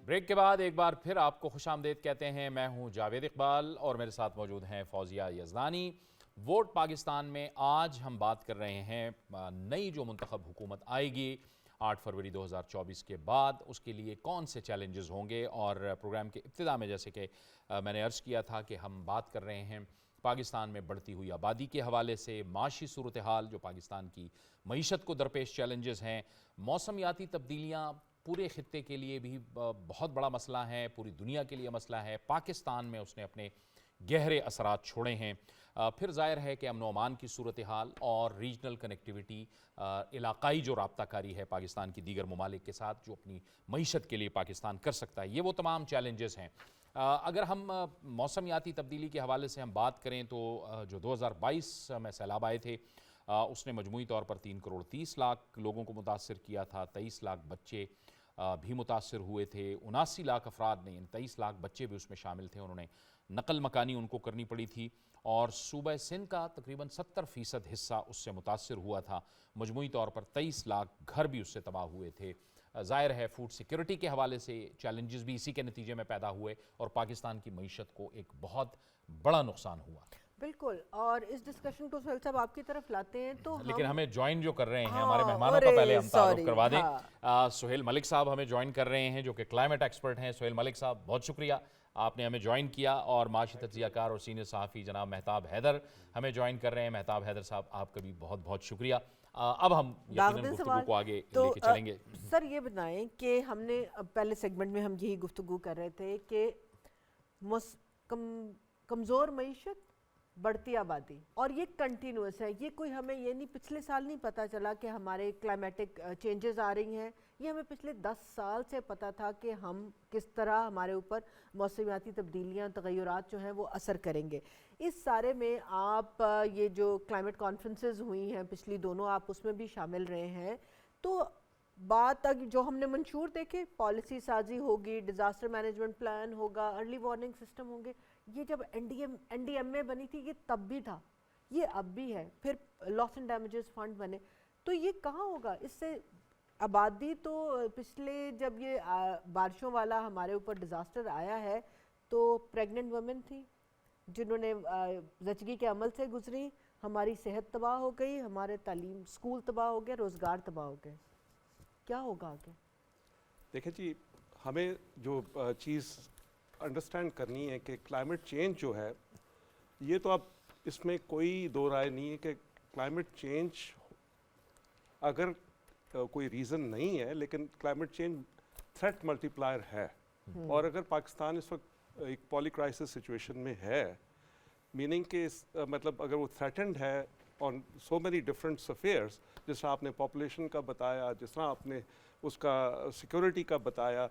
Break کے بعد ایک بار پھر آپ کو خوش آمدید کہتے ہیں. میں ہوں جاوید اقبال اور میرے ساتھ موجود ہیں فوزیہ یزدانی. ووٹ پاکستان میں آج ہم بات کر رہے ہیں نئی جو منتخب حکومت آئے گی 8 فروری 2024 کے بعد اس کے لیے کون سے چیلنجز ہوں گے. اور پروگرام کے ابتدا میں جیسے کہ میں نے عرض کیا تھا کہ ہم بات کر رہے ہیں پاکستان میں بڑھتی ہوئی آبادی کے حوالے سے، معاشی صورتحال جو پاکستان کی معیشت کو درپیش چیلنجز ہیں، موسمیاتی تبدیلیاں پورے خطے کے لیے بھی بہت بڑا مسئلہ ہے، پوری دنیا کے لیے مسئلہ ہے، پاکستان میں اس نے اپنے گہرے اثرات چھوڑے ہیں. پھر ظاہر ہے کہ امن و امان کی صورتحال اور ریجنل کنیکٹیویٹی، علاقائی جو رابطہ کاری ہے پاکستان کی دیگر ممالک کے ساتھ جو اپنی معیشت کے لیے پاکستان کر سکتا ہے، یہ وہ تمام چیلنجز ہیں. اگر ہم موسمیاتی تبدیلی کے حوالے سے ہم بات کریں تو جو 2022 میں سیلاب آئے تھے اس نے مجموعی طور پر 3 کروڑ 30 لاکھ لوگوں کو متاثر کیا تھا. 23 لاکھ بچے بھی متاثر ہوئے تھے. 79 لاکھ افراد نے، 23 لاکھ بچے بھی اس میں شامل تھے، انہوں نے نقل مکانی ان کو کرنی پڑی تھی. اور صوبہ سندھ کا تقریباً 70% حصہ اس سے متاثر ہوا تھا. مجموعی طور پر 23 لاکھ گھر بھی اس سے تباہ ہوئے تھے. ظاہر ہے فوڈ سیکیورٹی کے حوالے سے چیلنجز بھی اسی کے نتیجے میں پیدا ہوئے اور پاکستان کی معیشت کو ایک بہت بڑا نقصان ہوا. بالکل. اور اس ڈسکشن کو سہیل صاحب آپ کی طرف لاتے ہیں تو لیکن ہمیں جوائن جو کر رہے ہیں ہمارے مہمانوں کا پہلے ہم تعارف کروا دیں. سہیل ملک صاحب ہمیں جوائن کر رہے ہیں جو کہ کلائمیٹ ایکسپرٹ ہیں. سہیل ملک صاحب بہت شکریہ، آپ نے ہمیں جوائن کیا. اور معاشی تجزیہ کار اور سینئر صحافی جناب مہتاب حیدر ہمیں جوائن کر رہے ہیں. مہتاب حیدر صاحب آپ کا بھی بہت بہت شکریہ. اب ہم یقیناً گفتگو کو آگے لے کے چلیں گے. سر یہ بتائیں کہ ہم نے پہلے سیگمنٹ میں ہم یہی گفتگو کر رہے تھے کہ کمزور معیشت، بڑھتی آبادی، اور یہ کنٹینیوس ہے. یہ کوئی ہمیں یہ نہیں پچھلے سال نہیں پتا چلا کہ ہمارے کلائمیٹک چینجز آ رہی ہیں. یہ ہمیں پچھلے 10 سال سے پتا تھا کہ ہم کس طرح ہمارے اوپر موسمیاتی تبدیلیاں، تغیرات جو ہیں وہ اثر کریں گے. اس سارے میں آپ یہ جو کلائمیٹ کانفرنسز ہوئی ہیں پچھلی دونوں، آپ اس میں بھی شامل رہے ہیں. تو بات جو ہم نے منشور دیکھے، پالیسی سازی ہوگی، ڈیزاسٹر مینجمنٹ پلان ہوگا، ارلی وارننگ سسٹم ہوں گے. یہ جب این ڈی ایم اے بنی تھی یہ تب بھی تھا، یہ اب بھی ہے. پھر لاس اینڈ ڈیمیجز فنڈ بنے. تو یہ کہاں ہوگا؟ اس سے آبادی تو پچھلے جب یہ بارشوں والا ہمارے اوپر ڈیزاسٹر آیا ہے تو پریگننٹ وومن تھی جنہوں نے زچگی کے عمل سے گزری، ہماری صحت تباہ ہو گئی، ہمارے تعلیم اسکول تباہ ہو گئے، روزگار تباہ ہو گئے. کیا ہوگا آگے؟ دیکھیں جی، ہمیں جو چیز انڈرسٹینڈ کرنی ہے کہ کلائمیٹ چینج جو ہے، یہ تو اب اس میں کوئی دو رائے نہیں ہے کہ کلائمیٹ چینج اگر کوئی ریزن نہیں ہے، لیکن کلائمیٹ چینج تھریٹ ملٹی پلائر ہے. اور اگر پاکستان اس وقت ایک پولی کرائسس سچویشن میں ہے، میننگ کہ مطلب اگر وہ تھریٹنڈ ہے آن سو مینی ڈفرینٹ افیئرس، جس طرح آپ نے پاپولیشن کا بتایا، جس طرح آپ نے اس کا سیکورٹی کا بتایا،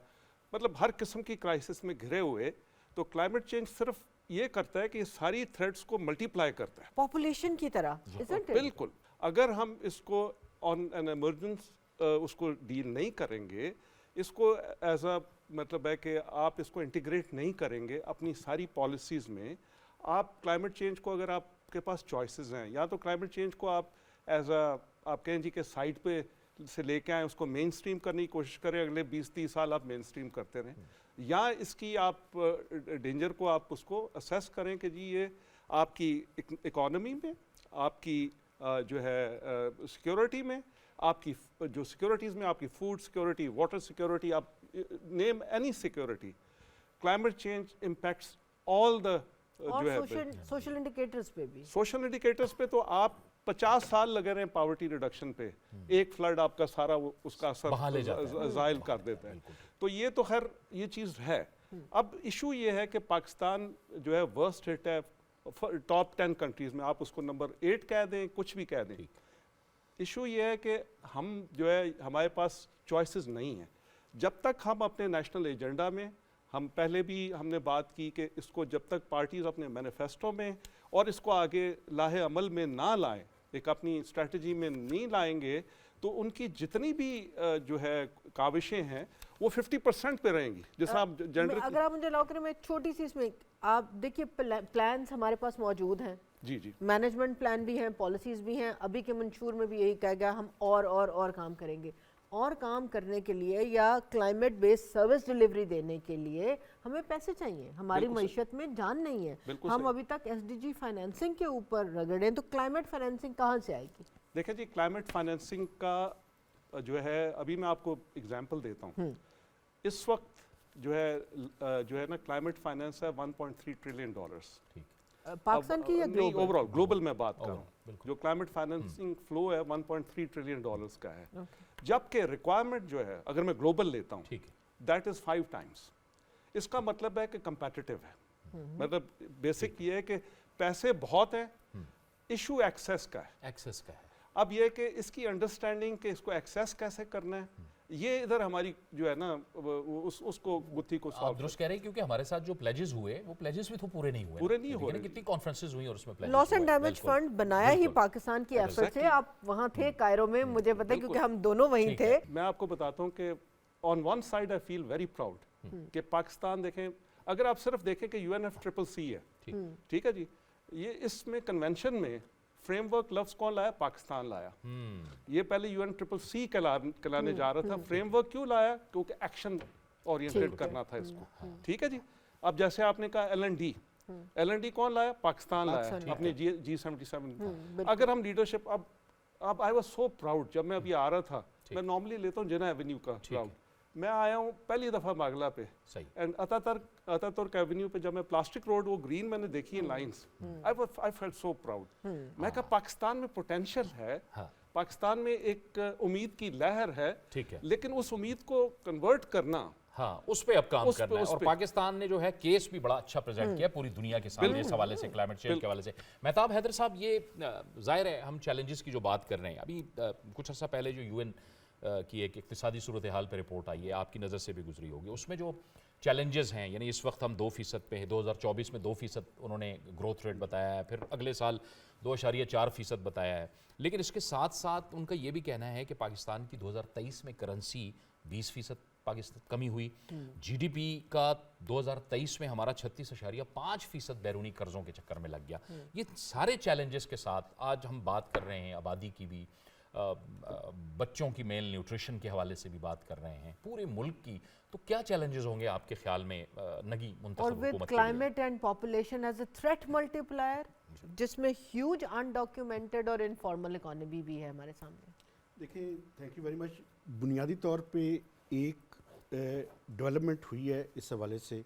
مطلب ہر قسم کی کرائسس میں گھرے ہوئے، تو کلائمیٹ چینج صرف یہ کرتا ہے کہ یہ ساری تھریٹس کو ملٹی پلائی کرتا ہے پاپولیشن کی طرح. بالکل. اگر ہم اس کو آن این ایمرجنس اس کو ڈیل نہیں کریں گے، اس کو ایز اے مطلب ہے کہ آپ اس کو انٹیگریٹ نہیں کریں گے اپنی ساری پالیسیز میں. آپ کلائمیٹ چینج کو، اگر آپ کے پاس چوائسیز ہیں، یا تو کلائمیٹ چینج کو آپ ایز اے آپ کہیں جی کہ سائڈ پہ سے لے کے آئیں، اس کو مین اسٹریم کرنے کی کوشش کریں، اگلے 20-30 سال آپ مین اسٹریم کرتے رہیں، یا اس کی آپ ڈینجر کو آپ اس کو اسیس کریں کہ جی یہ آپ کی اکانومی میں، آپ کی جو ہے سیکیورٹی میں، آپ کی جو سیکیورٹیز میں، آپ کی فوڈ سیکیورٹی، واٹر سیکیورٹی، آپ name any security, climate change impacts all the جو ہے سوشل انڈیکیٹرز پہ بھی. سوشل انڈیکیٹرز پہ تو آپ 50 سال لگے رہے ہیں پاورٹی ریڈکشن پہ، ایک فلڈ آپ کا سارا اس کا اثر زائل کر دیتا ہے. تو یہ تو خیر یہ چیز ہے. اب ایشو یہ ہے کہ پاکستان جو ہے ورسٹ ہٹ ہے ٹاپ 10 کنٹریز میں، آپ اس کو نمبر 8 کہہ دیں، کچھ بھی کہہ دیں. ایشو یہ ہے کہ ہم جو ہے ہمارے پاس چوائسیز نہیں ہیں. جب تک ہم اپنے نیشنل ایجنڈا میں، ہم پہلے بھی ہم نے بات کی کہ اس کو جب تک پارٹیز اپنے مینیفیسٹو میں اور اس کو آگے لاہے عمل میں نہ لائیں، ایک اپنی اسٹریٹجی میں نہیں لائیں گے، تو ان کی جتنی بھی جو ہے کاوشیں ہیں وہ 50% پہ رہیں گی. جس طرح اگر آپ مجھے الاؤ کریں، میں چھوٹی سی اس میں، آپ دیکھیے پلانز ہمارے پاس موجود ہیں، جی جی مینجمنٹ پلان بھی ہیں، پالیسیز بھی ہیں. ابھی کے منشور میں بھی یہی کہا گیا ہم اور کام کریں گے. اور کام کرنے کے لیے یا کلائمیٹ بیس سروس ڈیلیوری دینے کے لیے ہمیں پیسے چاہیے. ہماری معیشت میں جان نہیں ہے. ہم ابھی تک ایس ڈی جی فائنینسنگ کے اوپر رگڑیں تو کلائمیٹ فائنینسنگ کہاں سے آئے گی؟ دیکھیں جی کلائمیٹ فائنینسنگ کا جو ہے ابھی میں آپ کو اگزامپل دیتا ہوں. اس وقت جو ہے نا کلائمیٹ فائنینس ہے $1.3 ٹریلین. پاکستان کی یا نہیں اوور آل گلوبل میں بات کر رہا ہوں. جو کلائمیٹ فائنینسنگ فلو ہے $1.3 ٹریلین کا ہے. جبکہ ریکوائرمنٹ جو ہے اگر میں گلوبل لیتا ہوں دیٹ از 5 times. اس کا مطلب ہے کہ کمپیٹیٹو ہے. مطلب بیسک یہ ہے کہ پیسے بہت ہیں, ایشو ایکسیس کا ہے. اب یہ کہ اس کی انڈرسٹینڈنگ کہ اس کو ایکسیس کیسے کرنا ہے, یہ ادھر ہماری جو ہے نا اس کو گتھی کو آپ درست کہہ رہے ہیں کیونکہ ہمارے ساتھ جو پلیجز ہوئے وہ پلیجز بھی تو پورے نہیں ہوئے. کتنی کانفرنسز ہوئی اور اس میں pledges loss and damage fund بنایا ہی پاکستان کی ایفرٹ سے. آپ وہاں تھے کائرو میں, مجھے پتہ ہے کیونکہ ہم دونوں وہیں تھے. میں آپ کو بتاتا ہوں کہ on one side I feel very proud کہ پاکستان دیکھیں, اگر آپ صرف دیکھیں کہ UNFCCC ہے, ٹھیک ہے جی, یہ اس میں کنونشن میں فریم ورک لفظ کون لایا؟ پاکستان لایا. یہ پہلے UNFCCC کہلانے جا رہا تھا. فریم ورک کیوں لایا؟ کیونکہ ایکشن اورینٹڈ کرنا تھا اس کو, ٹھیک ہے جی. اب جیسے آپ نے کہا LND کون لایا؟ پاکستان لایا اپنے G77. اگر ہم لیڈرشپ اب آئی واز سو پراؤڈ جب میں ابھی آ رہا تھا. میں نارملی لیتا ہوں جنا ایونیو کا کراؤڈ. میں آیا ہوں پہلی دفعہ باگلا پہ اینڈ اتا ترک ایونیو پہ جب میں پلاسٹک روڈ وہ گرین میں نے دیکھی lines, I felt so proud. میں کہا پاکستان میں پوٹینشیل ہے, پاکستان میں ایک امید کی لہر ہے, لیکن اس امید کو کنورٹ کرنا اس پہ اب کام کرنا ہے. اور پاکستان نے جو ہے کیس بھی بڑا اچھا پریزنٹ کیا پوری دنیا کے سامنے اس حوالے سے, کلائمیٹ چینج کے حوالے سے. مہتاب حیدر صاحب, یہ ظاہر ہے ہم چیلنجز کی جو بات کر رہے ہیں, ابھی کچھ عرصہ پہلے جو UN کی ایک اقتصادی صورتحال پہ رپورٹ آئی ہے, آپ کی نظر سے بھی گزری ہوگی, اس میں جو چیلنجز ہیں, یعنی اس وقت ہم 2% پہ ہیں, 2024 میں 2% انہوں نے گروتھ ریٹ بتایا ہے, پھر اگلے سال 2.4% بتایا ہے, لیکن اس کے ساتھ ساتھ ان کا یہ بھی کہنا ہے کہ پاکستان کی 2023 میں کرنسی 20% پاکستان کمی ہوئی, GDP کا 2023 میں ہمارا 36.5% بیرونی قرضوں کے چکر میں لگ گیا. یہ سارے چیلنجز کے ساتھ آج ہم بات کر رہے ہیں آبادی کی بھی, بچوں کی میل نیوٹریشن کے حوالے سے بھی بات کر رہے ہیں, پورے ملک کی, تو کیا چیلنجز ہوں گے آپ کے خیال میں نگی منتخب حکومت کے لیے؟ اور with climate and population as a threat multiplier, جس میں huge undocumented اور informal economy بھی ہے ہمارے سامنے. دیکھیں, تھینک یو ویری مچ. بنیادی طور پہ ایک ڈیولپمنٹ ہوئی ہے اس حوالے سے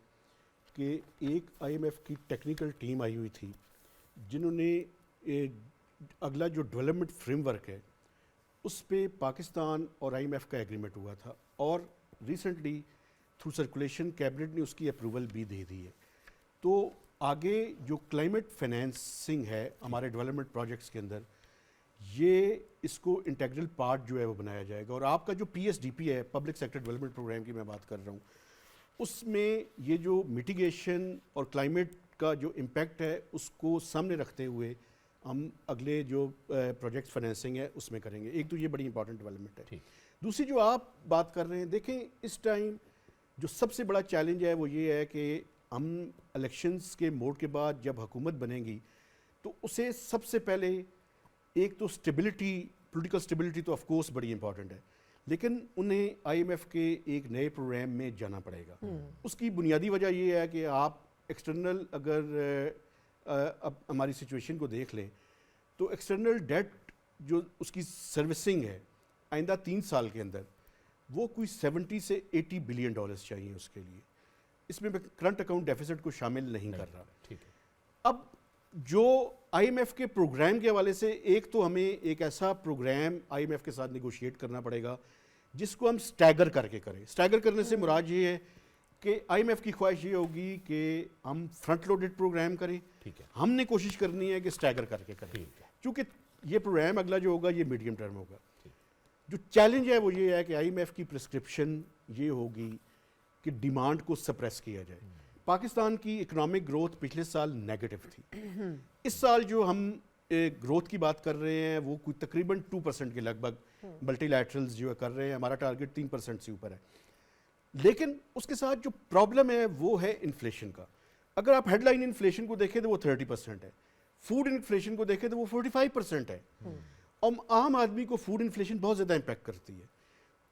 کہ ایک IMF کی ٹیکنیکل ٹیم آئی ہوئی تھی جنہوں نے اگلا جو ڈیولپمنٹ فریم ورک ہے اس پہ پاکستان اور IMF کا ایگریمنٹ ہوا تھا, اور ریسنٹلی تھرو سرکولیشن کیبنٹ نے اس کی اپروول بھی دے دی ہے. تو آگے جو کلائمیٹ فائنینسنگ ہے ہمارے ڈیولپمنٹ پروجیکٹس کے اندر, یہ اس کو انٹیگرل پارٹ جو ہے وہ بنایا جائے گا. اور آپ کا جو PSDP ہے, پبلک سیکٹر ڈیولپمنٹ پروگرام کی میں بات کر رہا ہوں, اس میں یہ جو میٹیگیشن اور کلائمیٹ کا جو امپیکٹ ہے اس کو سامنے رکھتے ہوئے ہم اگلے جو پروجیکٹ فائنینسنگ ہے اس میں کریں گے. ایک تو یہ بڑی امپورٹنٹ ڈیولپمنٹ ہے. دوسری جو آپ بات کر رہے ہیں, دیکھیں اس ٹائم جو سب سے بڑا چیلنج ہے وہ یہ ہے کہ ہم الیکشنز کے موڈ کے بعد جب حکومت بنے گی تو اسے سب سے پہلے ایک تو اسٹیبلٹی, پولیٹیکل اسٹیبلٹی تو آف کورس بڑی امپورٹنٹ ہے, لیکن انہیں IMF کے ایک نئے پروگرام میں جانا پڑے گا. اس کی بنیادی وجہ یہ ہے کہ آپ ایکسٹرنل اگر اب ہماری سچویشن کو دیکھ لیں تو ایکسٹرنل ڈیٹ جو اس کی سروسنگ ہے آئندہ 3 سال کے اندر وہ کوئی 70 سے 80 بلین ڈالرز چاہیے اس کے لیے. اس میں کرنٹ اکاؤنٹ ڈیفیسٹ کو شامل نہیں کر رہا. اب جو IMF کے پروگرام کے حوالے سے ایک تو ہمیں ایک ایسا پروگرام IMF کے ساتھ نیگوشیٹ کرنا پڑے گا جس کو ہم سٹیگر کر کے کریں. سٹیگر کرنے سے مراد یہ ہے کہ IMF کی خواہش یہ ہوگی کہ ہم فرنٹ لوڈڈ پروگرام کریں, ہم نے کوشش کرنی ہے کہ سٹیگر کر کے کریں, چونکہ یہ پروگرام اگلا جو ہوگا یہ میڈیم ٹرم ہوگا. جو چیلنج ہے وہ یہ ہے کہ IMF کی پرسکرپشن یہ ہوگی کہ ڈیمانڈ کو سپریس کیا جائے. پاکستان کی اکنامک گروتھ پچھلے سال نیگیٹو تھی. اس سال جو ہم گروتھ کی بات کر رہے ہیں وہ کوئی تقریباً 2% کے لگ بھگ ملٹی لیٹرلز جو کر رہے ہیں. ہمارا ٹارگٹ 3% سے اوپر ہے, لیکن اس کے ساتھ جو پرابلم ہے وہ ہے انفلیشن کا. اگر آپ ہیڈ لائن انفلیشن کو دیکھیں تو وہ 30% ہے, فوڈ انفلیشن کو دیکھیں تو وہ 45% ہے. عام آدمی کو فوڈ انفلیشن بہت زیادہ امپیکٹ کرتی ہے.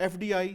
FDI,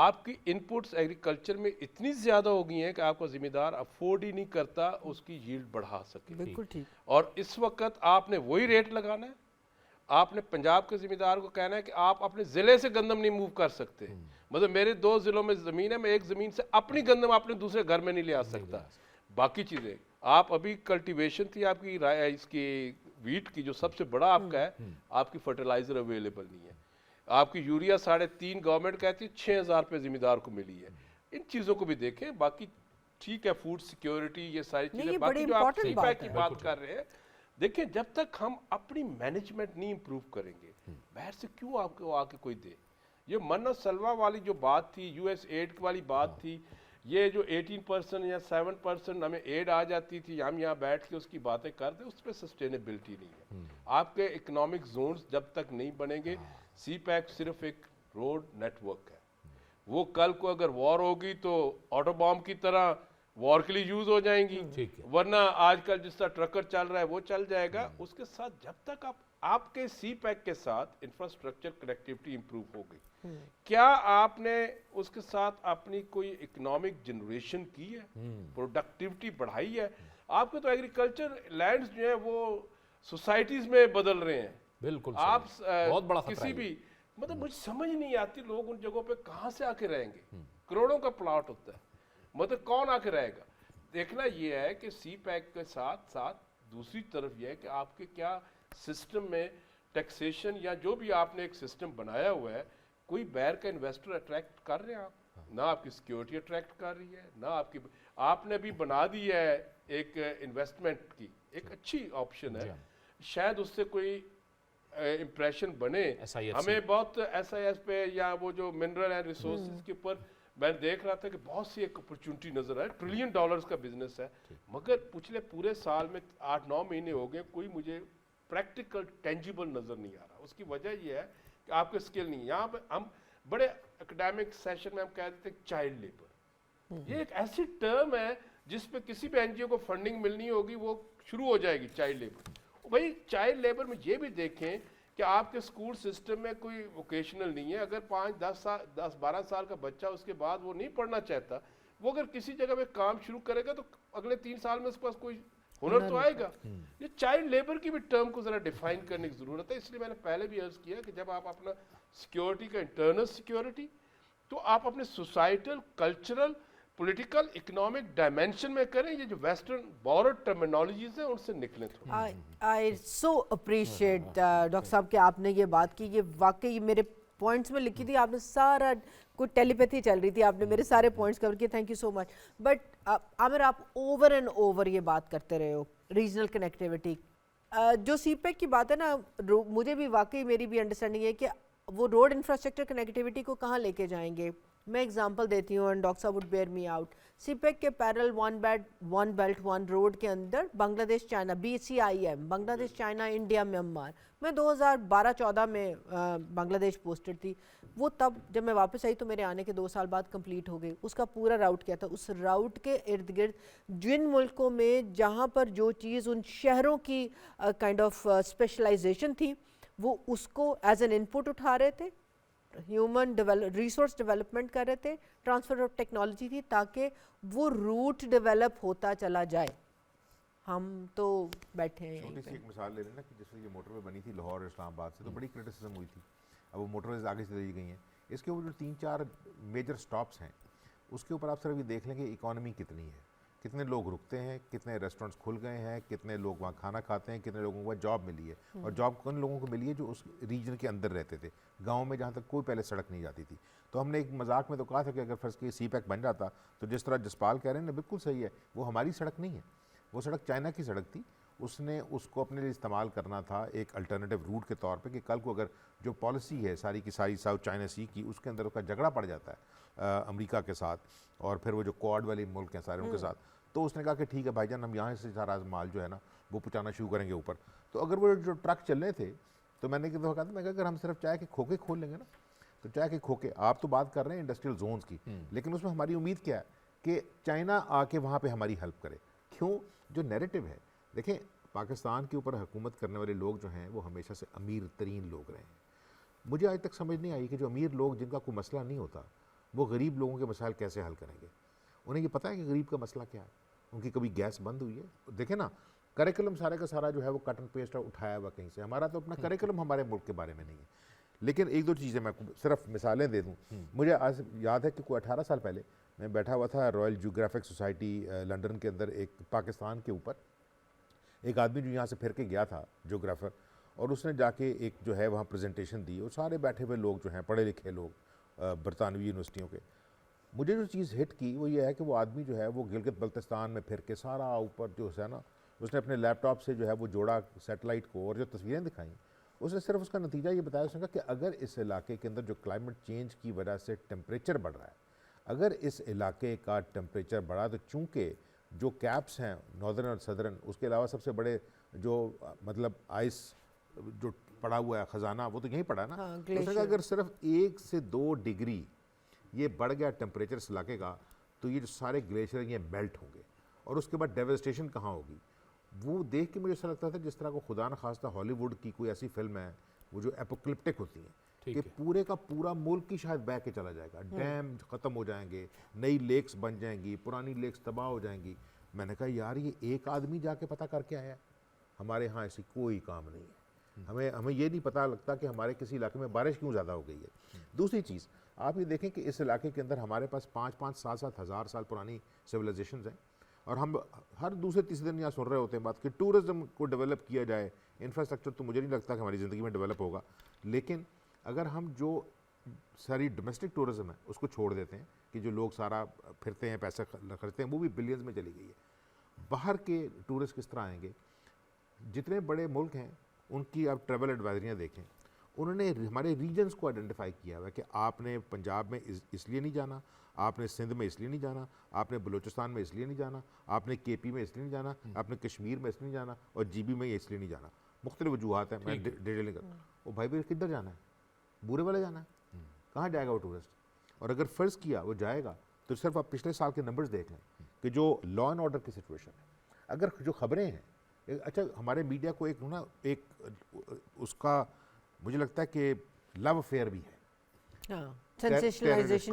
آپ کی انپٹس ایگریکلچر میں اتنی زیادہ ہو گئی ہیں کہ آپ کا ذمہ دار افورڈ ہی نہیں کرتا اس کی ییلڈ بڑھا سکے. بالکل ٹھیک. اور اس وقت آپ نے وہی ریٹ لگانا ہے. آپ نے پنجاب کے ذمہ دار کو کہنا ہے کہ آپ اپنے ضلع سے گندم نہیں موو کر سکتے. مطلب میرے 2 ضلعوں میں زمین ہے, میں ایک زمین سے اپنی گندم اپنے دوسرے گھر میں نہیں لے آ سکتا. باقی چیزیں آپ ابھی کلٹیویشن تھی آپ کی اس کی ویٹ کی جو سب سے بڑا آپ کا ہے, آپ کی فرٹیلائزر اویلیبل نہیں ہے. آپ کی یوریا 3.5 گورنمنٹ کہتی ہے 6,000 روپے ذمہ دار کو ملی ہے. ان چیزوں کو بھی دیکھیں. باقی ٹھیک ہے فوڈ سیکیورٹی یہ ساری چیزیں, باقی جو آپ سی پیک کی بات کر رہے ہیں, دیکھیں جب تک ہم اپنی مینجمنٹ نہیں امپروو کریں گے, باہر سے کیوں آپ کو آ کے کوئی دے. یہ من سلوا والی جو بات تھی, یو ایس ایڈ والی بات تھی, یہ جو 18% یا 7% ہمیں ایڈ آ جاتی تھی, ہم یہاں بیٹھ کے اس کی باتیں کرتے, اس پہ سسٹینیبلٹی نہیں ہے. آپ کے اکنامک زونز جب تک نہیں بنیں گے, سی پیک صرف ایک روڈ نیٹ ورک ہے. وہ کل کو اگر وار ہوگی تو آٹو بام کی طرح وار کے لیے یوز ہو جائیں گی, ورنہ آج کل جس طرح ٹرکر چل رہا ہے وہ چل جائے گا. اس کے ساتھ جب تک آپ کے سی پیک کے ساتھ انفراسٹرکچر کنیکٹیوٹی امپروو ہو گئی, کیا آپ نے اس کے ساتھ اپنی کوئی اکنامک جنریشن کی ہے, پروڈکٹیوٹی بڑھائی ہے. آپ کے تو ایگریکلچر لینڈز جو ہیں وہ سوسائٹیز میں بدل رہے ہیں. بالکل آپ بہت بڑا خطرہ کسی ہے. بھی مطلب مجھے سمجھ نہیں آتی لوگ ان جگہوں پہ کہاں سے آ کے رہیں گے. کروڑوں کا پلاٹ ہوتا ہے, مطلب کون آ کے رہے گا. دیکھنا یہ ہے کہ سی پیک کے ساتھ ساتھ دوسری طرف یہ ہے کہ آپ کے کیا سسٹم میں ٹیکسیشن یا جو بھی آپ نے ایک سسٹم بنایا ہوا ہے, کوئی باہر کا انویسٹر اٹریکٹ کر رہے ہیں آپ. نہ آپ کی سیکیورٹی اٹریکٹ کر رہی ہے, نہ آپ نے بھی بنا دی ہے ایک انویسٹمنٹ کی ایک اچھی آپشن ہے, شاید اس سے کوئی امپریشن بنے. ہمیں بہت ایس آئی ایس پہ یا وہ جو منرل اینڈ ریسورسز کے اوپر میں دیکھ رہا تھا کہ بہت سی ایک اپرچونٹی نظر آئے. $1 ٹریلین کا بزنس ہے, مگر پچھلے پورے سال میں 8-9 مہینے ہو گئے کوئی مجھے پریکٹیکل ٹینجیبل نظر نہیں آ رہا. اس کی وجہ یہ ہے کہ آپ کے اسکل نہیں. یہاں پہ ہم بڑے اکیڈیمک سیشن میں ہم کہتے ہیں چائلڈ لیبر. یہ ایک ایسی ٹرم ہے جس پہ کسی بھی این جی او کو فنڈنگ ملنی ہوگی وہ شروع ہو جائے گی چائلڈ لیبر. بھائی چائلڈ لیبر میں یہ بھی دیکھیں کہ آپ کے اسکول سسٹم میں کوئی ووکیشنل نہیں ہے. اگر 5-10-12 سال کا بچہ اس کے بعد وہ نہیں پڑھنا چاہتا, وہ اگر کسی جگہ پہ کام شروع کرے گا تو اگلے 3 سال میں اس کے پاس کوئی ہنر تو آئے گا. یہ چائلڈ لیبر کی بھی ٹرم کو ذرا ڈیفائن کرنے کی ضرورت ہے. اس لیے میں نے پہلے بھی عرض کیا کہ جب آپ اپنا سیکیورٹی کا انٹرنل سیکیورٹی, تو آپ اپنے societal, cultural, political, economic dimension میں کریں. یہ جو ویسٹرن بورڈ ٹرمینالوجیز ہیں ان سے نکلیں تھوڑا. آئی سو اپریشیٹ ڈاکٹر صاحب کہ آپ نے یہ بات کی. یہ واقعی میرے پوائنٹس میں لکھی تھی, آپ نے سارا کوئی ٹیلی پیتھی چل رہی تھی, آپ نے میرے سارے پوائنٹس کور کیے. Thank you so much. But Aamir آپ اوور اینڈ اوور یہ بات کرتے رہے ہو ریجنل کنیکٹیوٹی. جو سی پیک کی بات ہے نا, مجھے بھی واقعی میری بھی انڈرسٹینڈنگ ہے کہ وہ روڈ انفراسٹرکچر کنیکٹیوٹی کو کہاں لے کے جائیں گے. میں اگزامپل دیتی ہوں اینڈ ڈاکٹر صاحب with bear me out. CPEC کے پیرل 1 بیلٹ 1 روڈ کے اندر بنگلہ دیش چائنا BCIM, بنگلہ دیش چائنا انڈیا میانمار, میں 2012-14 میں بنگلہ دیش پوسٹڈ تھی. وہ تب جب میں واپس آئی تو میرے آنے کے 2 سال بعد کمپلیٹ ہو گئی. اس کا پورا راؤٹ کیا تھا, اس راؤٹ کے ارد گرد جن ملکوں میں جہاں پر جو چیز ان شہروں کی کائنڈ آف اسپیشلائزیشن تھی وہ اس کو ایز این انپٹ اٹھا رہے تھے, ہیومن ریسورس ڈیولپمنٹ کر رہے تھے, ٹرانسفر آف ٹیکنالوجی تھی تاکہ وہ روٹ ڈیولپ ہوتا چلا جائے. ہم تو بیٹھے ہیں. چھوٹی سی ایک مثال لے لیں نا کہ جس میں یہ موٹر وے بنی تھی لاہور اسلام آباد سے, تو بڑی کرٹیسزم ہوئی تھی. اب وہ موٹر ویز آگے سے دی گئی ہیں. اس کے اوپر جو 3-4 میجر سٹاپس ہیں اس کے اوپر آپ صرف یہ دیکھ لیں کہ اکانومی کتنی ہے, کتنے لوگ رکتے ہیں, کتنے ریسٹورینٹس کھل گئے ہیں, کتنے لوگ وہاں کھانا کھاتے ہیں, کتنے لوگوں کو جاب ملی ہے. اور جاب کن لوگوں کو ملی ہے جو اس ریجن کے اندر رہتے تھے, گاؤں میں جہاں تک کوئی پہلے سڑک نہیں جاتی تھی. تو ہم نے ایک مذاق میں تو کہا تھا کہ اگر فرض کی سی پیک بن جاتا تو جس طرح جسپال کہہ رہے ہیں نا بالکل صحیح ہے, وہ ہماری سڑک نہیں ہے, وہ سڑک چائنا کی سڑک تھی. اس نے اس کو اپنے لیے استعمال کرنا تھا ایک الٹرنیٹیو روٹ کے طور پہ کہ کل کو اگر جو پالیسی ہے ساری کی ساری ساؤتھ چائنا سی کی, اس کے اندر اس کا جھگڑا پڑ جاتا ہے امریکہ کے ساتھ اور پھر وہ جو کوڈ والے ملک ہیں سارے ان کے ساتھ, تو اس نے کہا کہ ٹھیک ہے بھائی جان ہم یہاں سے سارا مال جو ہے نا وہ پہنچانا شروع کریں گے اوپر. تو اگر وہ جو ٹرک چل رہے تھے تو میں نے کہا تھا میں اگر ہم صرف چائے کے کھوکے کھول لیں گے نا, تو چائے کے کھوکے, آپ تو بات کر رہے ہیں انڈسٹریل زونز کی, لیکن اس میں ہماری امید کیا ہے کہ چائنا آ کے وہاں پہ ہماری ہیلپ کرے. کیوں؟ جو نیریٹو ہے, دیکھیں پاکستان کے اوپر حکومت کرنے والے لوگ جو ہیں وہ ہمیشہ سے امیر ترین لوگ رہے ہیں. مجھے آج تک سمجھ نہیں آئی کہ جو امیر لوگ جن کا کوئی مسئلہ نہیں ہوتا وہ غریب لوگوں کے مسائل کیسے حل کریں گے؟ انہیں یہ پتہ ہے کہ غریب کا مسئلہ کیا ہے؟ ان کی کبھی گیس بند ہوئی ہے؟ دیکھیں نا کریکولم سارے کا سارا جو ہے وہ کٹ اینڈ پیسٹ اٹھایا ہوا کہیں سے، ہمارا تو اپنا کریکولم ہمارے ملک کے بارے میں نہیں ہے۔ لیکن ایک دو چیزیں میں صرف مثالیں دے دوں، مجھے آج یاد ہے کہ کوئی 18 سال پہلے میں بیٹھا ہوا تھا رائل جیوگرافک سوسائٹی لنڈن کے اندر، ایک پاکستان کے اوپر ایک آدمی جو یہاں سے پھر کے گیا تھا جیوگرافر، اور اس نے جا کے ایک جو ہے وہاں پریزنٹیشن دی، اور سارے بیٹھے ہوئے لوگ جو ہیں پڑھے لکھے لوگ برطانوی یونیورسٹیوں کے۔ مجھے جو چیز ہٹ کی وہ یہ ہے کہ وہ آدمی جو ہے وہ گلگت بلتستان میں پھر کے سارا اوپر جو ہے نا، اس نے اپنے لیپ ٹاپ سے جو ہے وہ جوڑا سیٹلائٹ کو، اور جو تصویریں دکھائیں اس نے صرف اس کا نتیجہ یہ بتایا، اس نے کہا کہ اگر اس علاقے کے اندر جو کلائمیٹ چینج کی وجہ سے ٹیمپریچر بڑھ رہا ہے، اگر اس علاقے کا ٹیمپریچر بڑھا تو چونکہ جو کیپس ہیں ناردرن اور صدرن، اس کے علاوہ سب سے بڑے جو مطلب آئس جو پڑا ہوا ہے خزانہ وہ تو یہیں پڑا نا، اس نے کہا اگر صرف 1 سے 2 ڈگری یہ بڑھ گیا ٹیمپریچر اس علاقے کا تو یہ جو سارے گلیشیئر یہ میلٹ ہوں گے، اور اس کے بعد ڈیواسٹیشن کہاں ہوگی۔ وہ دیکھ کے مجھے ایسا لگتا تھا جس طرح کو خدا نخواستہ ہالی ووڈ کی کوئی ایسی فلم ہے وہ جو اپوکلپٹک ہوتی ہیں کہ پورے کا پورا ملک ہی شاید بہہ کے چلا جائے گا، ڈیم ختم ہو جائیں گے، نئی لیکس بن جائیں گی، پرانی لیکس تباہ ہو جائیں گی۔ میں نے کہا یار یہ ایک آدمی جا کے پتہ کر کے آیا ہے، ہمارے ہاں ایسی کوئی کام نہیں ہے، ہمیں یہ نہیں پتہ لگتا کہ ہمارے کسی علاقے میں بارش کیوں زیادہ ہو گئی ہے۔ دوسری چیز آپ یہ دیکھیں کہ اس علاقے کے اندر ہمارے پاس 5-5 7-7 ہزار سال پرانی سویلائزیشنز ہیں، اور ہم ہر دوسرے تیسرے دن یہاں سن رہے ہوتے ہیں بات کہ ٹورزم کو ڈیولپ کیا جائے۔ انفراسٹرکچر تو مجھے نہیں لگتا کہ ہماری زندگی میں ڈیولپ ہوگا، لیکن اگر ہم جو ساری ڈومیسٹک ٹورزم ہے اس کو چھوڑ دیتے ہیں کہ جو لوگ سارا پھرتے ہیں پیسے خرچتے ہیں، وہ بھی بلینز میں چلی گئی ہے۔ باہر کے ٹورسٹ کس طرح آئیں گے؟ جتنے بڑے ملک ہیں ان کی آپ ٹریول ایڈوائزریاں دیکھیں، انہوں نے ہمارے ریجنز کو آئیڈینٹیفائی کیا ہوا ہے کہ آپ نے پنجاب میں اس لیے نہیں جانا، آپ نے سندھ میں اس لیے نہیں جانا، آپ نے بلوچستان میں اس لیے نہیں جانا، آپ نے کے پی میں اس لیے نہیں جانا، آپ نے کشمیر میں اس لیے نہیں جانا، اور جی بی میں اس لیے نہیں جانا۔ مختلف وجوہات ہیں، میں ڈیٹیل کر وہ بھائی بھائی کدھر جانا ہے؟ بورے والے جانا ہے؟ کہاں جائے گا وہ ٹورسٹ؟ اور اگر فرض کیا وہ جائے گا تو صرف آپ پچھلے سال کے نمبرز دیکھ لیں کہ جو لا اینڈ آرڈر کی سچویشن ہے، اگر جو خبریں ہیں، اچھا ہمارے میڈیا کو ایک نا ایک اس کا مجھے لگتا ہے کہ لو افیئر بھی ہے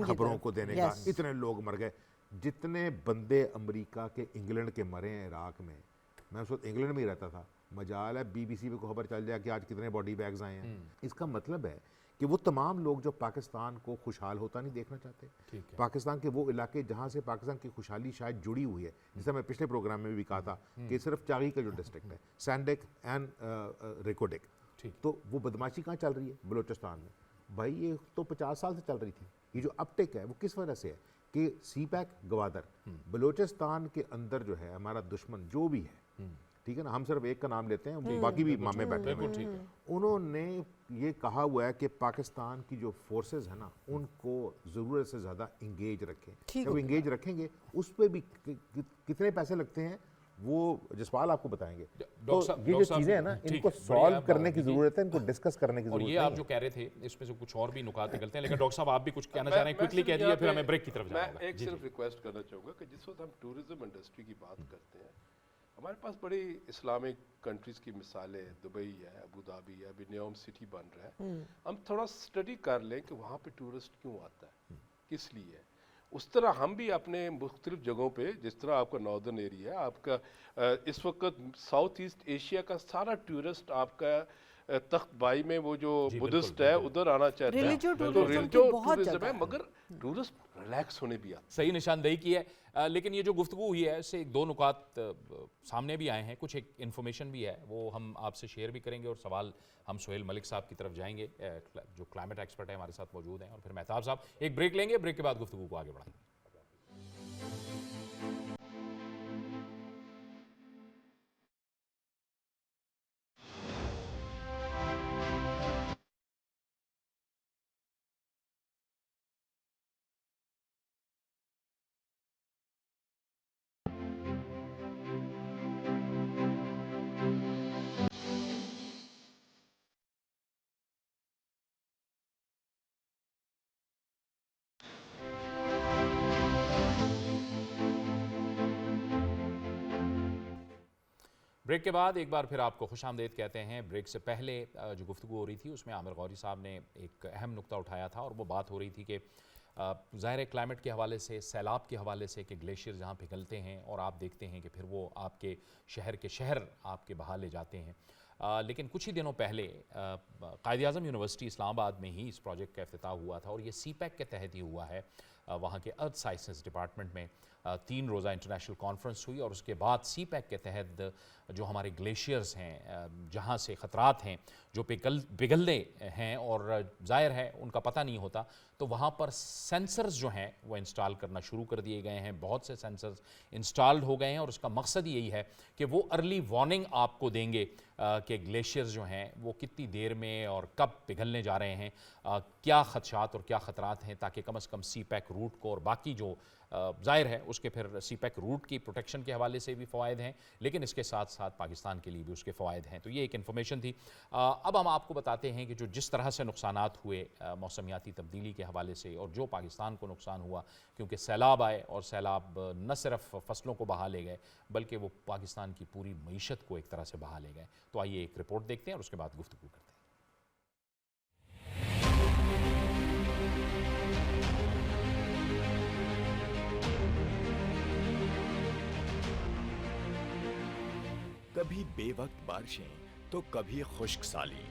خبروں کو دینے کا۔ اتنے لوگ مر گئے، جتنے بندے امریکہ کے انگلینڈ کے مرے ہیں عراق میں، میں اس وقت انگلینڈ میں ہی رہتا تھا، مجال ہے بی بی سی پہ خبر چل جائے کہ آج کتنے باڈی بیگز آئے ہیں۔ اس کا مطلب ہے کہ وہ تمام لوگ جو پاکستان کو خوشحال ہوتا نہیں دیکھنا چاہتے، پاکستان کے وہ علاقے جہاں سے پاکستان کی خوشحالی شاید جڑی ہوئی ہے، جیسے میں پچھلے پروگرام میں بھی کہا تھا کہ صرف چاغی کا جو ڈسٹرکٹ ہے سینڈک اینڈ ریکوڈک، تو وہ بدماشی کہاں چل رہی ہے؟ بلوچستان میں۔ بھائی یہ تو 50 سال سے چل رہی تھی۔ یہ جو اب ٹک ہے وہ کس وجہ سے ہے کہ سی پیک گوادر بلوچستان کے اندر جو ہے ہمارا دشمن جو بھی ہے، ٹھیک ہے نا، ہم صرف ایک کا نام لیتے ہیں، باقی بھی مامے بیٹھے ہوئے ہیں، انہوں نے یہ کہا ہوا ہے کہ پاکستان کی جو فورسز ہیں نا ان کو ضرورت سے زیادہ انگیج رکھیں۔ جب وہ انگیج رکھیں گے اس پہ بھی کتنے پیسے لگتے ہیں وہ جسپال آپ کو بتائیں گے۔ تو یہ جو چیزیں ہیں نا ان کو سالو کرنے کی ضرورت ہے، ان کو ڈسکس کرنے کی ضرورت ہے۔ اور یہ آپ جو کہہ رہے تھے اس میں سے کچھ اور بھی نکات نکلتے ہیں، لیکن ڈاکٹر صاحب آپ بھی کچھ کہنا چاہ رہے ہیں، کوئکلی کہہ دیجیے پھر ہمیں بریک کی طرف جانا ہوگا۔ میں ایک صرف ریکویسٹ کرنا چاہوں گا کہ جس وقت ہم ٹورزم انڈسٹری کی بات کرتے ہیں، ہمارے پاس بڑی اسلامک کنٹریز کی مثالیں، دبئی ہے، ابو دھابی ہے، ابھی نیوم سٹی بن رہا ہے، ہم تھوڑا اسٹڈی کر لیں کہ وہاں پہ ٹورسٹ کیوں آتا ہے، کس لیے ہے۔ اس طرح ہم بھی اپنے مختلف جگہوں پہ، جس طرح آپ کا ناردرن ایریا ہے، آپ کا اس وقت ساؤتھ ایسٹ ایشیا کا سارا ٹورسٹ آپ کا تخت بائی میں وہ جو بدھسٹ ہے ادھر آنا چاہتا ہے، تو ریلیجیو ہے، مگر ٹورسٹ ریلیکس ہونے بھی آتا ہے۔ صحیح نشاندہی کی ہے، لیکن یہ جو گفتگو ہوئی ہے اس سے 2 نکات سامنے بھی آئے ہیں، کچھ ایک انفارمیشن بھی ہے وہ ہم آپ سے شیئر بھی کریں گے، اور سوال ہم سہیل ملک صاحب کی طرف جائیں گے جو کلائمیٹ ایکسپرٹ ہیں ہمارے ساتھ موجود ہیں، اور پھر مہتاب صاحب ایک بریک لیں گے، بریک کے بعد گفتگو کو آگے بڑھائیں گے۔ بریک کے بعد ایک بار پھر آپ کو خوش آمدید کہتے ہیں۔ بریک سے پہلے جو گفتگو ہو رہی تھی اس میں عامر غوری صاحب نے ایک اہم نقطہ اٹھایا تھا، اور وہ بات ہو رہی تھی کہ ظاہر ہے کلائمیٹ کے حوالے سے، سیلاب کے حوالے سے کہ گلیشیئر جہاں پگھلتے ہیں اور آپ دیکھتے ہیں کہ پھر وہ آپ کے شہر آپ کے بہا لے جاتے ہیں. لیکن کچھ ہی دنوں پہلے قائد اعظم یونیورسٹی اسلام آباد میں ہی اس پروجیکٹ کا افتتاح ہوا تھا اور یہ سی پیک کے تحت ہی ہوا ہے. وہاں کے ارتھ سائنسز ڈپارٹمنٹ میں 3 روزہ انٹرنیشنل کانفرنس ہوئی اور اس کے بعد سی پیک کے تحت جو ہمارے گلیشیئرز ہیں جہاں سے خطرات ہیں جو پگھلنے ہیں اور ظاہر ہے ان کا پتہ نہیں ہوتا، تو وہاں پر سینسرز جو ہیں وہ انسٹال کرنا شروع کر دیے گئے ہیں. بہت سے سینسرز انسٹالڈ ہو گئے ہیں اور اس کا مقصد یہی ہے کہ وہ ارلی وارننگ آپ کو دیں گے کہ گلیشیئرز جو ہیں وہ کتنی دیر میں اور کب پگھلنے جا رہے ہیں، کیا خدشات اور کیا خطرات ہیں، تاکہ کم از کم سی پیک روٹ کو اور باقی جو ظاہر ہے اس کے پھر سی پیک روٹ کی پروٹیکشن کے حوالے سے بھی فوائد ہیں، لیکن اس کے ساتھ ساتھ پاکستان کے لیے بھی اس کے فوائد ہیں. تو یہ ایک انفارمیشن تھی. اب ہم آپ کو بتاتے ہیں کہ جو جس طرح سے نقصانات ہوئے موسمیاتی تبدیلی کے حوالے سے اور جو پاکستان کو نقصان ہوا کیونکہ سیلاب آئے اور سیلاب نہ صرف فصلوں کو بہا لے گئے بلکہ وہ پاکستان کی پوری معیشت کو ایک طرح سے بہا لے گئے. تو آئیے ایک رپورٹ دیکھتے ہیں اور اس کے بعد گفتگو کرتے ہیں. کبھی بے وقت بارشیں تو کبھی خشک سالی.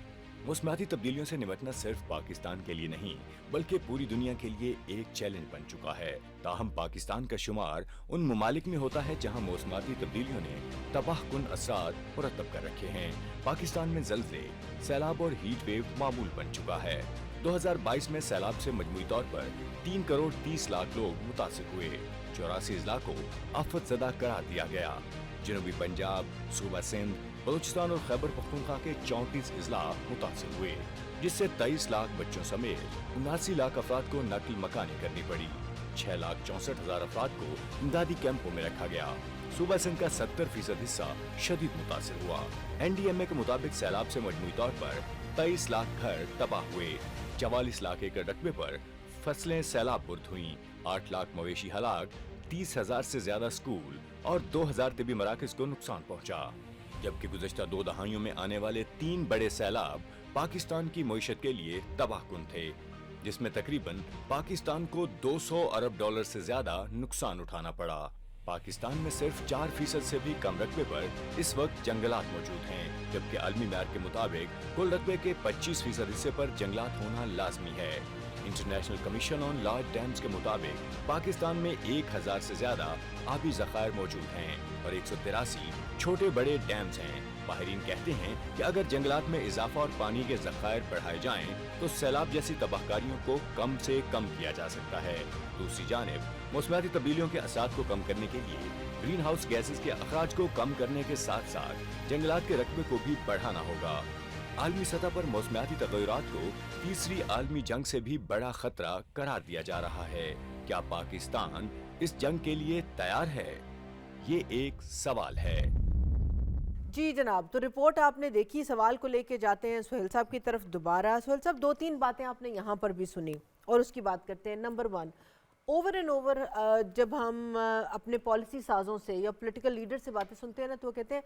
موسمیاتی تبدیلیوں سے نمٹنا صرف پاکستان کے لیے نہیں بلکہ پوری دنیا کے لیے ایک چیلنج بن چکا ہے. تاہم پاکستان کا شمار ان ممالک میں ہوتا ہے جہاں موسمیاتی تبدیلیوں نے تباہ کن اثرات مرتب کر رکھے ہیں. پاکستان میں زلزلے، سیلاب اور ہیٹ ویو معمول بن چکا ہے. 2022 میں سیلاب سے مجموعی طور پر 3 کروڑ 30 لاکھ لوگ متاثر ہوئے. 84 اضلاع کو آفت زدہ قرار دیا گیا. جنوبی پنجاب، صوبہ سندھ، بلوچستان اور خیبر پختونخوا کے 34 اضلاع متاثر ہوئے، جس سے 23 لاکھ بچوں سمیت 79 لاکھ افراد کو نقل مکانی کرنی پڑی. 6,64,000 افراد کو امدادی کیمپوں میں رکھا گیا. صوبہ سندھ کا 70% حصہ شدید متاثر ہوا. NDMA کے مطابق سیلاب سے مجموعی طور پر 23 لاکھ گھر تباہ ہوئے. 44 لاکھ ایکڑ رقبے پر فصلیں سیلاب برد ہوئیں. 8 لاکھ مویشی ہلاک، 30,000 سے زیادہ اسکول اور 2,000 طبی مراکز کو نقصان پہنچا. جبکہ گزشتہ 2 دہائیوں میں آنے والے 3 بڑے سیلاب پاکستان کی معیشت کے لیے تباہ کن تھے، جس میں تقریباً پاکستان کو $200 ارب سے زیادہ نقصان اٹھانا پڑا. پاکستان میں صرف 4% سے بھی کم رقبے پر اس وقت جنگلات موجود ہیں، جبکہ عالمی معیار کے مطابق کل رقبے کے 25% حصے پر جنگلات ہونا لازمی ہے. International commission on large dams کے مطابق پاکستان میں 1000 سے زیادہ آبی ذخائر موجود ہیں اور 183 چھوٹے بڑے ڈیمز ہیں. ماہرین کہتے ہیں کہ اگر جنگلات میں اضافہ اور پانی کے ذخائر بڑھائے جائیں تو سیلاب جیسی تباہ کاریوں کو کم سے کم کیا جا سکتا ہے. دوسری جانب موسمیاتی تبدیلیوں کے اثرات کو کم کرنے کے لیے گرین ہاؤس گیسز کے اخراج کو کم کرنے کے ساتھ ساتھ جنگلات کے رقبے کو بھی بڑھانا ہوگا. عالمی سطح پر موسمیاتی تغیرات کو تیسری عالمی جنگ سے بھی بڑا خطرہ قرار دیا جا رہا ہے. کیا پاکستان اس جنگ کے لیے تیار ہے؟ یہ ایک سوال ہے. جی جناب، تو رپورٹ آپ نے دیکھی. سوال کو لے کے جاتے ہیں سہیل صاحب کی طرف دوبارہ. سہیل صاحب، 2-3 باتیں آپ نے یہاں پر بھی سنی اور اس کی بات کرتے ہیں. نمبر 1، اوور اینڈ اوور جب ہم اپنے پالیسی سازوں سے یا پولیٹیکل لیڈر سے باتیں سنتے ہیں نا تو وہ کہتے ہیں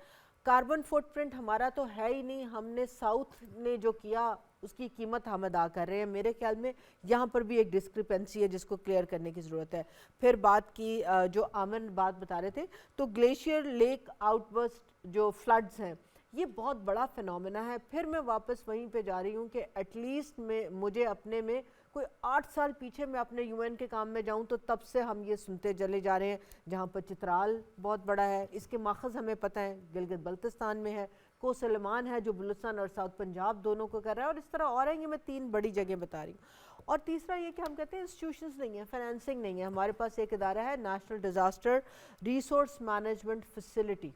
کاربن فٹ پرنٹ ہمارا تو ہے ہی نہیں، ہم نے ساؤتھ نے جو کیا اس کی قیمت ہم ادا کر رہے ہیں. میرے خیال میں یہاں پر بھی ایک ڈسکرپنسی ہے جس کو کلیئر کرنے کی ضرورت ہے. پھر بات کی جو آمن بات بتا رہے تھے، تو گلیشیئر لیک آؤٹ برسٹ جو فلڈز ہیں یہ بہت بڑا فینومینا ہے. پھر میں واپس وہیں پہ جا رہی ہوں کہ ایٹ لیسٹ میں مجھے اپنے میں کوئی 8 سال پیچھے میں اپنے UN کے کام میں جاؤں تو تب سے ہم یہ سنتے چلے جا رہے ہیں. جہاں پر چترال بہت بڑا ہے، اس کے ماخذ ہمیں پتہ ہے گلگت بلتستان میں ہے، کو سلیمان ہے جو بلوچستان اور ساؤتھ پنجاب دونوں کو کر رہا ہے، اور اس طرح اور ہیں. یہ میں 3 بڑی جگہ بتا رہی ہوں. اور تیسرا یہ کہ ہم کہتے ہیں انسٹیٹیوشنز نہیں ہیں، فائنینسنگ نہیں ہے. ہمارے پاس ایک ادارہ ہے national disaster resource management facility.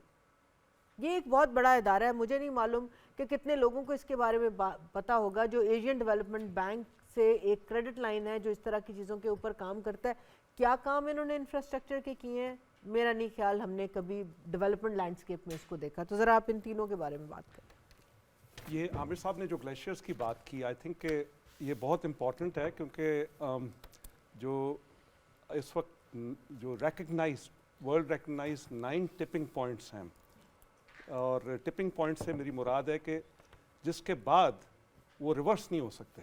یہ ایک بہت بڑا ادارہ ہے. مجھے نہیں معلوم کہ کتنے لوگوں کو اس کے بارے میں پتہ ہوگا. جو ایشین ڈیولپمنٹ بینک سے ایک کریڈٹ لائن ہے جو اس طرح کی چیزوں کے اوپر کام کرتا ہے. کیا کام انہوں نے انفراسٹرکچر کے کیے ہیں؟ میرا نہیں خیال ہم نے کبھی ڈیولپمنٹ لینڈسکیپ میں اس کو دیکھا. تو ذرا آپ ان تینوں کے بارے میں بات کریں. یہ عامر صاحب نے جو گلیشیئرز کی بات کی، آئی تھنک کہ یہ بہت امپورٹنٹ ہے، کیونکہ جو اس وقت جو ورلڈ ریکگنائز 9 ٹپنگ پوائنٹس ہیں، اور ٹپنگ پوائنٹ سے میری مراد ہے کہ جس کے بعد وہ ریورس نہیں ہو سکتے.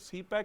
CPEC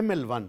ML1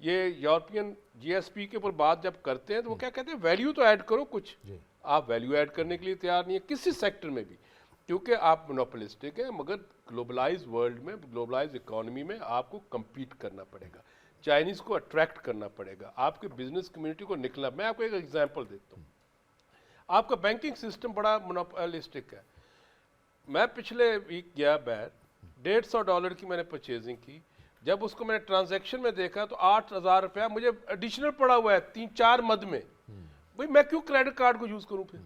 یہ یورپین جی ایس پی کے اوپر بات جب کرتے ہیں تو وہ کیا کہتے ہیں ویلیو تو ایڈ کرو کچھ. آپ ویلیو ایڈ کرنے کے لیے تیار نہیں ہے کسی سیکٹر میں بھی, کیونکہ آپ مونوپولسٹک ہیں. مگر گلوبلائز ورلڈ میں, گلوبلائز اکانومی میں آپ کو کمپیٹ کرنا پڑے گا, چائنیز کو اٹریکٹ کرنا پڑے گا, آپ کے بزنس کمیونٹی کو نکلا. میں آپ کو ایک ایگزامپل دیتا ہوں. آپ کا بینکنگ سسٹم بڑا مونوپولسٹک ہے. میں پچھلے ویک گیا باہر, $150 کی میں نے پرچیزنگ کی. جب اس کو میں نے ٹرانزیکشن میں دیکھا تو $8,000 مجھے ایڈیشنل پڑا ہوا ہے 3-4 مد میں. بھائی میں کیوں کریڈٹ کارڈ کو یوز کروں, پھر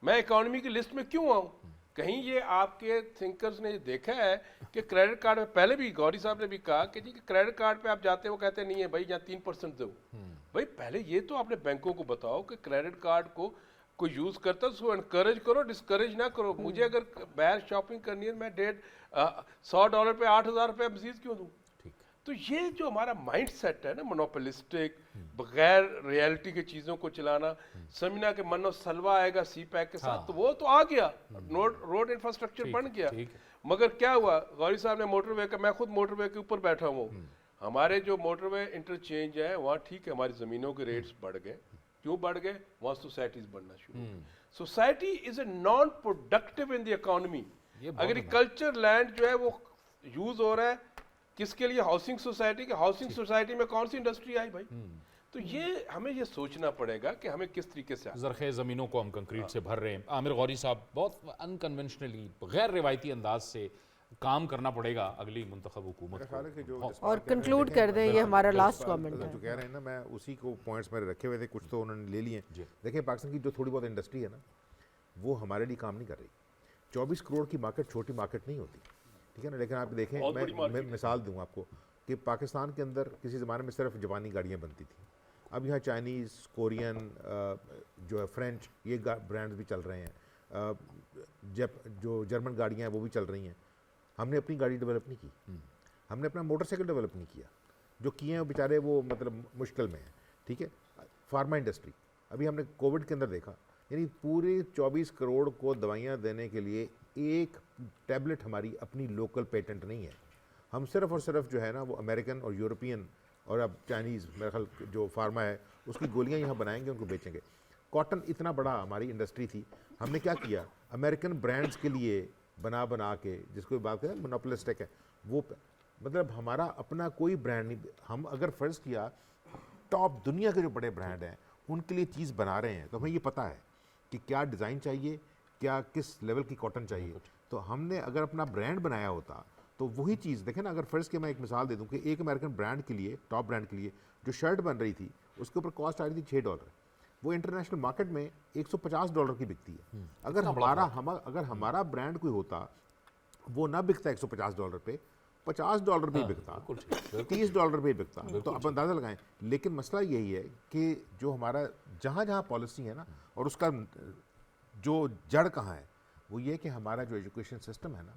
میں اکانومی کی لسٹ میں کیوں آؤں؟ کہیں یہ آپ کے تھنکرز نے یہ دیکھا ہے کہ کریڈٹ کارڈ میں, پہلے بھی گوری صاحب نے بھی کہا کہ جی کریڈٹ کارڈ پہ آپ جاتے ہیں وہ کہتے نہیں ہے بھائی یہاں 3% دو. بھائی پہلے یہ تو آپ نے بینکوں کو بتاؤ کہ کریڈٹ کارڈ کو کوئی یوز کرتا ہے اس کو انکریج کرو, ڈسکریج نہ کرو. مجھے اگر باہر شاپنگ کرنی ہے میں $100 پہ $8,000 مزید کیوں دوں؟ تو یہ جو ہمارا مائنڈ سیٹ ہے نا مونوپولسٹک, بغیر ریئلٹی کی چیزوں کو چلانا, سمجھنا کہ من و سلوا آئے گا سی پیک کے ساتھ, تو وہ تو آ گیا, روڈ انفراسٹرکچر بن گیا. مگر کیا ہوا, غوری صاحب نے موٹر وے کا, میں خود موٹر وے کے اوپر بیٹھا ہوں. ہمارے جو موٹر وے انٹرچینج ہے وہاں ٹھیک ہے ہماری زمینوں کے ریٹس بڑھ گئے. کیوں بڑھ گئے؟ وہاں سوسائٹیز بڑھنا شروع. Society is a non productive in the economy. Agriculture land جو ہے وہ یوز ہو رہا ہے کس کے لیے؟ ہاؤسنگ سوسائٹی کے. ہاؤسنگ سوسائٹی میں کون سی انڈسٹری آئی بھائی؟ تو یہ ہمیں یہ سوچنا پڑے گا کہ ہمیں کس طریقے سے زرخیز زمینوں کو ہم کنکریٹ سے بھر رہے ہیں. عامر غوری صاحب, بہت انکنونشنلی, غیر روایتی انداز سے کام کرنا پڑے گا اگلی منتخب حکومت کو. اور کنکلوڈ کر دیں, یہ ہمارا لاسٹ کامنٹ ہے. جو کہہ رہے ہیں نا, میں اسی کو پوائنٹس میرے رکھے ہوئے تھے, کچھ تو انہوں نے لے لیے ہیں. دیکھیں پاکستان کی جو تھوڑی بہت انڈسٹری ہے نا وہ ہمارے لیے کام نہیں کر رہی. 24 کروڑ کی مارکیٹ چھوٹی مارکیٹ نہیں ہوتی, ٹھیک ہے نا. لیکن آپ دیکھیں, میں مثال دوں آپ کو کہ پاکستان کے اندر کسی زمانے میں صرف جاپانی گاڑیاں بنتی تھیں. اب یہاں چائنیز, کورین, جو ہے فرینچ, یہ برانڈز بھی چل رہے ہیں. جو جرمن گاڑیاں ہیں وہ بھی چل رہی ہیں. ہم نے اپنی گاڑی ڈیولپ نہیں کی, ہم نے اپنا موٹر سائیکل ڈیولپ نہیں کیا. جو کیے ہیں وہ بیچارے وہ مطلب مشکل میں ہیں, ٹھیک ہے. فارما انڈسٹری, ابھی ہم نے کووڈ کے اندر دیکھا, یعنی پورے 24 کروڑ کو دوائیاں دینے کے لیے ایک ٹیبلٹ ہماری اپنی لوکل پیٹنٹ نہیں ہے. ہم صرف اور صرف جو ہے نا وہ امریکن اور یورپین اور اب چائنیز میرے خیال جو فارما ہے اس کی گولیاں یہاں بنائیں گے, ان کو بیچیں گے. کاٹن اتنا بڑا ہماری انڈسٹری تھی, ہم نے کیا کیا, امریکن برانڈز کے لیے بنا کے, جس کو بات کریں مونوپولسٹک ہے وہ, مطلب ہمارا اپنا کوئی برانڈ نہیں. ہم اگر فرض کیا ٹاپ دنیا کے جو بڑے برانڈ ہیں ان کے لیے چیز بنا رہے ہیں تو ہمیں یہ پتہ ہے کہ کیا ڈیزائن چاہیے, کیا کس لیول کی کاٹن چاہیے. تو ہم نے اگر اپنا برانڈ بنایا ہوتا تو وہی چیز دیکھیں نا. اگر فرض کے میں ایک مثال دے دوں کہ ایک امریکن برانڈ کے لیے, ٹاپ برانڈ کے لیے جو شرٹ بن رہی تھی اس کے اوپر کاسٹ آ رہی تھی $6, وہ انٹرنیشنل مارکیٹ میں $150 کی بکتی ہے. اگر ہمارا برانڈ کوئی ہوتا وہ نہ بکتا $150 پہ, $50 پہ بکتا, $30 پہ بکتا, تو آپ اندازہ لگائیں. لیکن مسئلہ یہی ہے کہ جو ہمارا جہاں پالیسی ہے نا, اور اس کا جو جڑ کہاں ہے, وہ یہ کہ ہمارا جو ایجوکیشن سسٹم ہے نا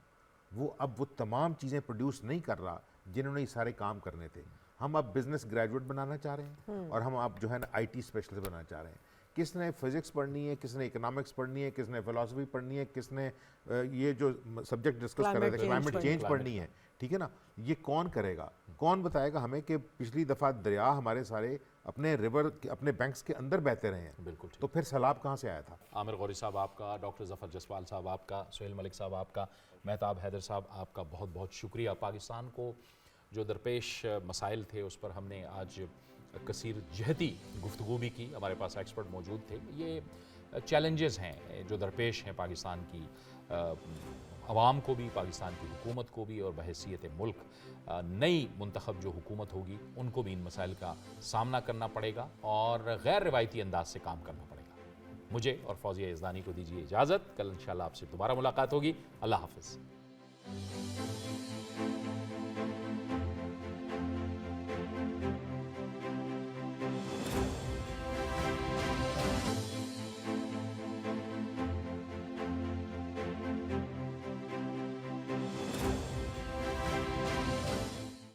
وہ اب وہ تمام چیزیں پروڈیوس نہیں کر رہا جنہوں نے یہ سارے کام کرنے تھے. ہم اب بزنس گریجویٹ بنانا چاہ رہے ہیں اور ہم اب جو ہے نا IT اسپیشلسٹ بنانا چاہ رہے ہیں. کس نے فزکس پڑھنی ہے, کس نے اکنامکس پڑھنی ہے, کس نے فلاسفی پڑھنی ہے, کس نے یہ جو سبجیکٹ ڈسکس کر رہے تھے کلائمیٹ چینج پڑھنی ہے, ٹھیک ہے نا. یہ کون کرے گا, کون بتائے گا ہمیں کہ پچھلی دفعہ دریا ہمارے سارے اپنے ریور اپنے بینکس کے اندر بہتے رہے ہیں, بالکل, تو پھر سیلاب کہاں سے آیا تھا. عامر غوری صاحب آپ کا, ڈاکٹر ظفر جسوال صاحب آپ کا, سہیل ملک صاحب آپ کا, مہتاب حیدر صاحب آپ کا بہت بہت شکریہ. پاکستان کو جو درپیش مسائل تھے اس پر ہم نے آج کثیر جہتی گفتگو بھی کی. ہمارے پاس ایکسپرٹ موجود تھے. یہ چیلنجز ہیں جو درپیش ہیں پاکستان کی عوام کو بھی, پاکستان کی حکومت کو بھی, اور بحیثیت ملک نئی منتخب جو حکومت ہوگی ان کو بھی ان مسائل کا سامنا کرنا پڑے گا اور غیر روایتی انداز سے کام کرنا پڑے گا. مجھے اور فوزیہ یزدانی کو دیجیے اجازت. کل انشاءاللہ آپ سے دوبارہ ملاقات ہوگی. اللہ حافظ.